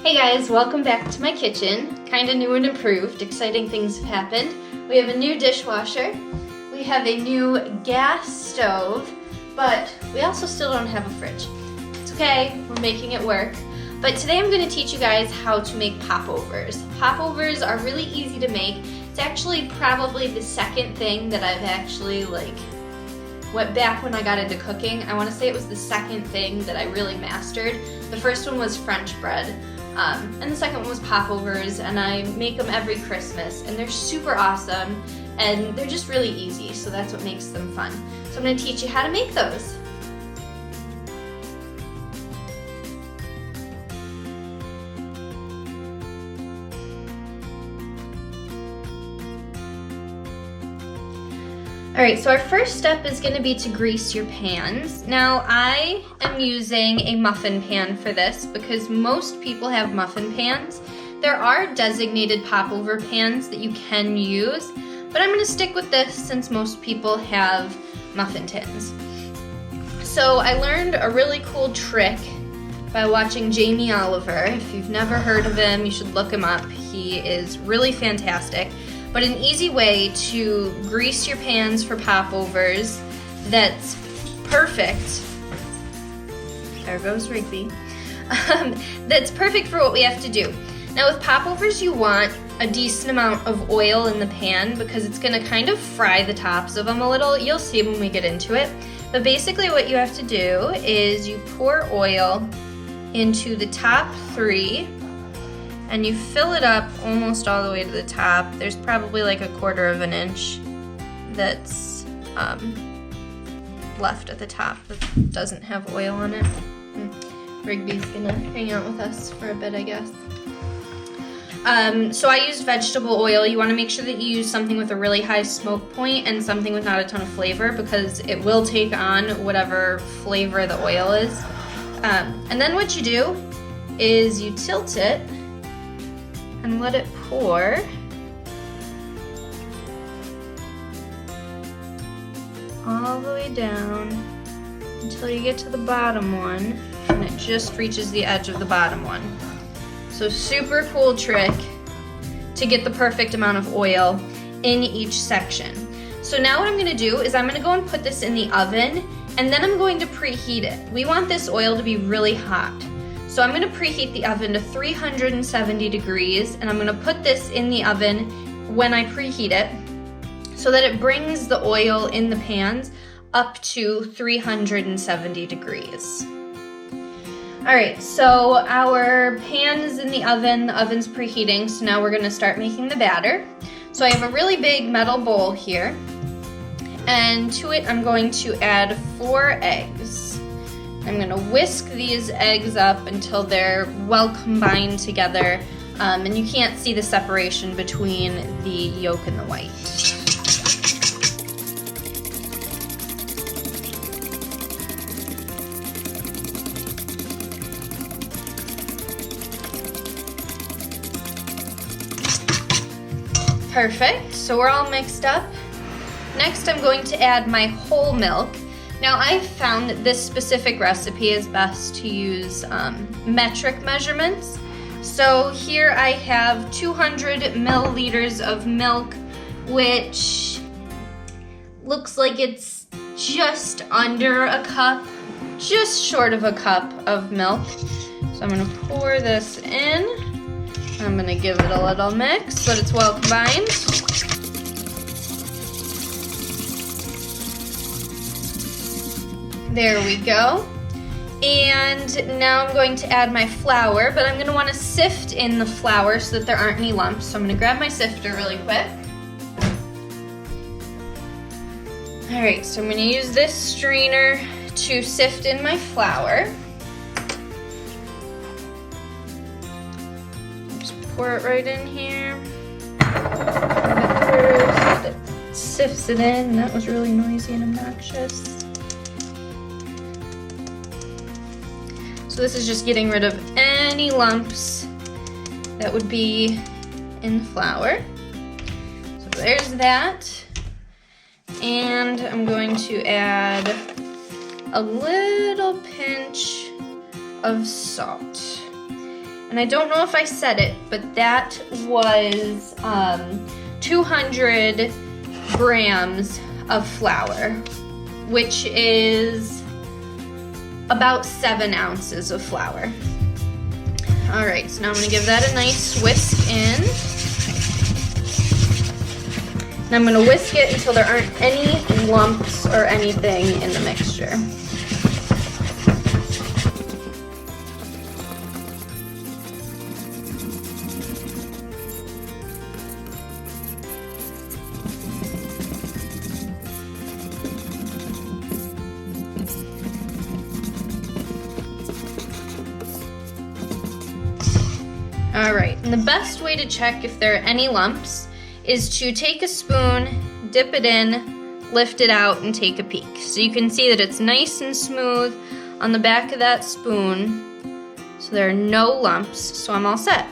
Hey guys, welcome back to my kitchen. Kinda new and improved. Exciting things have happened. We have a new dishwasher. We have a new gas stove, but we also still don't have a fridge. It's okay, we're making it work. But today I'm going to teach you guys how to make popovers. Popovers are really easy to make. It's actually probably the second thing that I've actually went back when I got into cooking. I want to say it was the second thing that I really mastered. The first one was French bread. And the second one was popovers, and I make them every Christmas, and they're super awesome, and they're just really easy, so that's what makes them fun. So I'm going to teach you how to make those. Alright, so our first step is going to be to grease your pans. Now, I am using a muffin pan for this because most people have muffin pans. There are designated popover pans that you can use, but I'm going to stick with this since most people have muffin tins. So I learned a really cool trick by watching Jamie Oliver. If you've never heard of him, you should look him up. He is really fantastic. But an easy way to grease your pans for popovers that's perfect, there goes Rigby, that's perfect for what we have to do. Now with popovers you want a decent amount of oil in the pan because it's going to kind of fry the tops of them a little. You'll see when we get into it. But basically what you have to do is you pour oil into the top three and you fill it up almost all the way to the top. There's probably like 1/4 of an inch that's left at the top that doesn't have oil on it. Rigby's gonna hang out with us for a bit, I guess. So I used vegetable oil. You wanna make sure that you use something with a really high smoke point and something with not a ton of flavor because it will take on whatever flavor the oil is. And then what you do is you tilt it and let it pour all the way down until you get to the bottom one, and it just reaches the edge of the bottom one. So super cool trick to get the perfect amount of oil in each section. So now what I'm gonna do is I'm gonna go and put this in the oven, and then I'm going to preheat it. We want this oil to be really hot. So I'm going to preheat the oven to 370 degrees, and I'm going to put this in the oven when I preheat it so that it brings the oil in the pans up to 370 degrees. Alright, so our pan is in the oven's preheating, so now we're going to start making the batter. So I have a really big metal bowl here, and to it I'm going to add 4 eggs. I'm going to whisk these eggs up until they're well combined together, and you can't see the separation between the yolk and the white. Perfect, so we're all mixed up. Next I'm going to add my whole milk. Now I've found that this specific recipe is best to use metric measurements. So here I have 200 milliliters of milk, which looks like it's just under a cup, just short of a cup of milk. So I'm gonna pour this in. I'm gonna give it a little mix so that it's well combined. There we go. And now I'm going to add my flour, but I'm going to want to sift in the flour so that there aren't any lumps. So I'm going to grab my sifter really quick. Alright, so I'm going to use this strainer to sift in my flour. Just pour it right in here. It sifts it in. That was really noisy and obnoxious. So this is just getting rid of any lumps that would be in the flour. So there's that. And I'm going to add a little pinch of salt. And I don't know if I said it, but that was 200 grams of flour, which is about 7 ounces of flour. All right, so now I'm gonna give that a nice whisk in. And I'm gonna whisk it until there aren't any lumps or anything in the mixture. All right, and the best way to check if there are any lumps is to take a spoon, dip it in, lift it out, and take a peek. So you can see that it's nice and smooth on the back of that spoon, so there are no lumps, so I'm all set.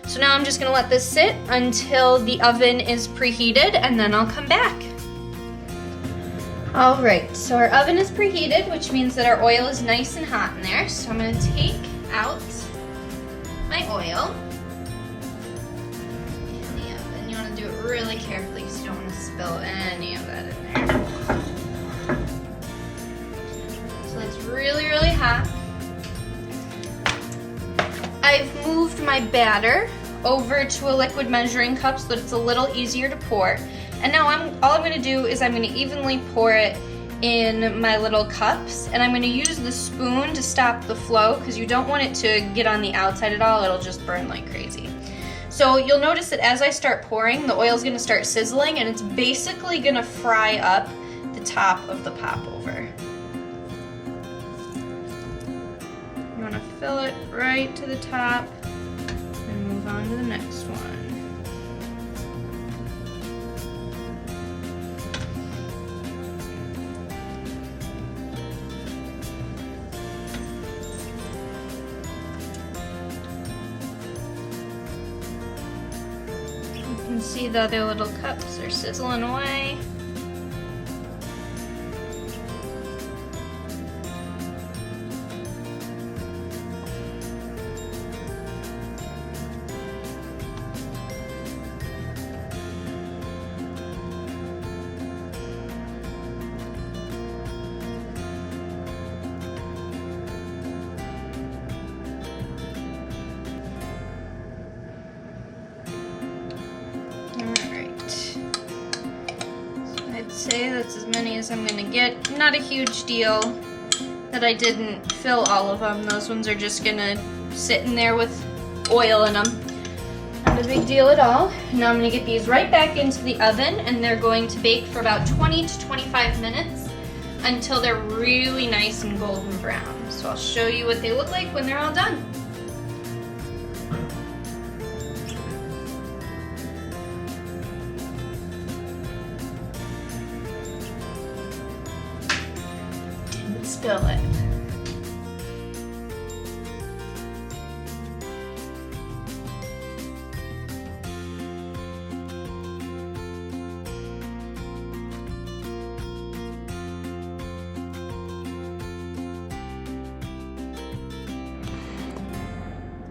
So now I'm just gonna let this sit until the oven is preheated, and then I'll come back. All right, so our oven is preheated, which means that our oil is nice and hot in there. So I'm gonna take out my oil. Do it really carefully because you don't want to spill any of that in there. So it's really, really hot. I've moved my batter over to a liquid measuring cup so that it's a little easier to pour. And now all I'm going to do is I'm going to evenly pour it in my little cups, and I'm going to use the spoon to stop the flow because you don't want it to get on the outside at all. It'll just burn like crazy. So you'll notice that as I start pouring, the oil's gonna start sizzling, and it's basically gonna fry up the top of the popover. You wanna fill it right to the top and move on to the next one. You can see the other little cups are sizzling away. Say that's as many as I'm gonna get. Not a huge deal that I didn't fill all of them. Those ones are just gonna sit in there with oil in them. Not a big deal at all. Now I'm gonna get these right back into the oven, and they're going to bake for about 20 to 25 minutes until they're really nice and golden brown. So I'll show you what they look like when they're all done. Spill it.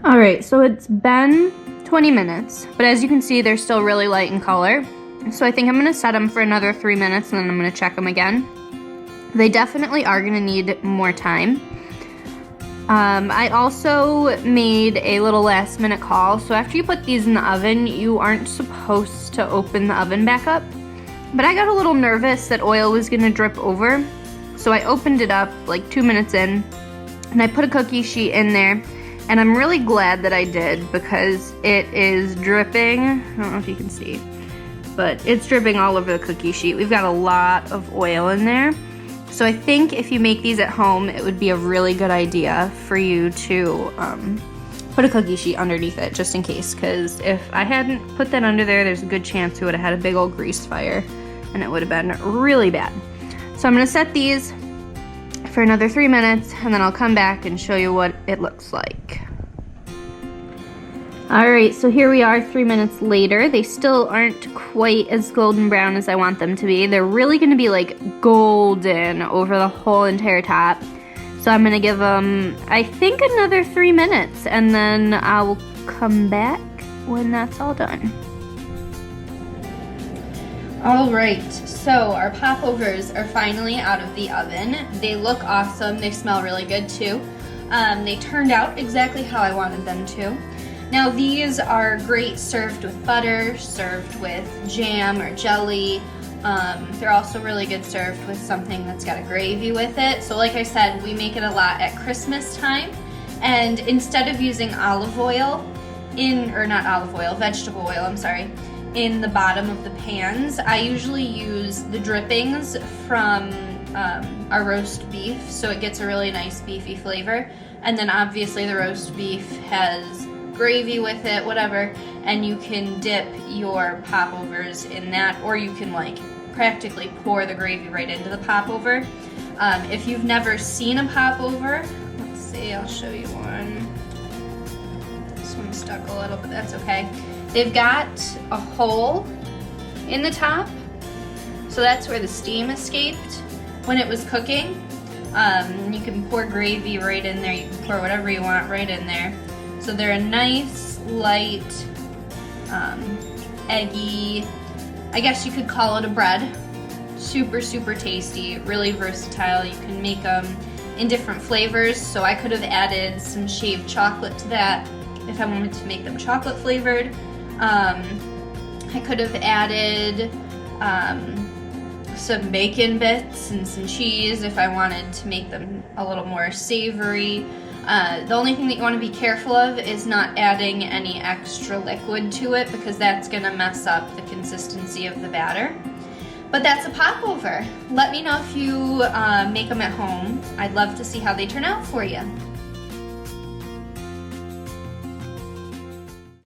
All right, so it's been 20 minutes, but as you can see, they're still really light in color. So I think I'm gonna set them for another 3 minutes, and then I'm gonna check them again. They definitely are gonna need more time. I also made a little last minute call. So after you put these in the oven, you aren't supposed to open the oven back up. But I got a little nervous that oil was gonna drip over. So I opened it up like 2 minutes in, and I put a cookie sheet in there. And I'm really glad that I did because it is dripping. I don't know if you can see, but it's dripping all over the cookie sheet. We've got a lot of oil in there. So I think if you make these at home, it would be a really good idea for you to put a cookie sheet underneath it just in case, because if I hadn't put that under there, there's a good chance we would have had a big old grease fire and it would have been really bad. So I'm gonna set these for another 3 minutes, and then I'll come back and show you what it looks like. All right, so here we are 3 minutes later. They still aren't quite as golden brown as I want them to be. They're really gonna be like golden over the whole entire top. So I'm gonna give them, I think, another 3 minutes, and then I will come back when that's all done. All right, so our popovers are finally out of the oven. They look awesome. They smell really good too. They turned out exactly how I wanted them to. Now these are great served with butter, served with jam or jelly. They're also really good served with something that's got a gravy with it. So like I said, we make it a lot at Christmas time. And instead of using olive oil vegetable oil, I'm sorry, in the bottom of the pans, I usually use the drippings from our roast beef, so it gets a really nice beefy flavor. And then obviously the roast beef has gravy with it, whatever, and you can dip your popovers in that, or you can like practically pour the gravy right into the popover. If you've never seen a popover, let's see, I'll show you one. This one's stuck a little, but that's okay. They've got a hole in the top, so that's where the steam escaped when it was cooking. You can pour gravy right in there, you can pour whatever you want right in there. So they're a nice, light, eggy, I guess you could call it a bread. Super, super tasty, really versatile. You can make them in different flavors, so I could have added some shaved chocolate to that if I wanted to make them chocolate flavored. I could have added some bacon bits and some cheese if I wanted to make them a little more savory. The only thing that you want to be careful of is not adding any extra liquid to it, because that's going to mess up the consistency of the batter. But that's a popover. Let me know if you make them at home. I'd love to see how they turn out for you.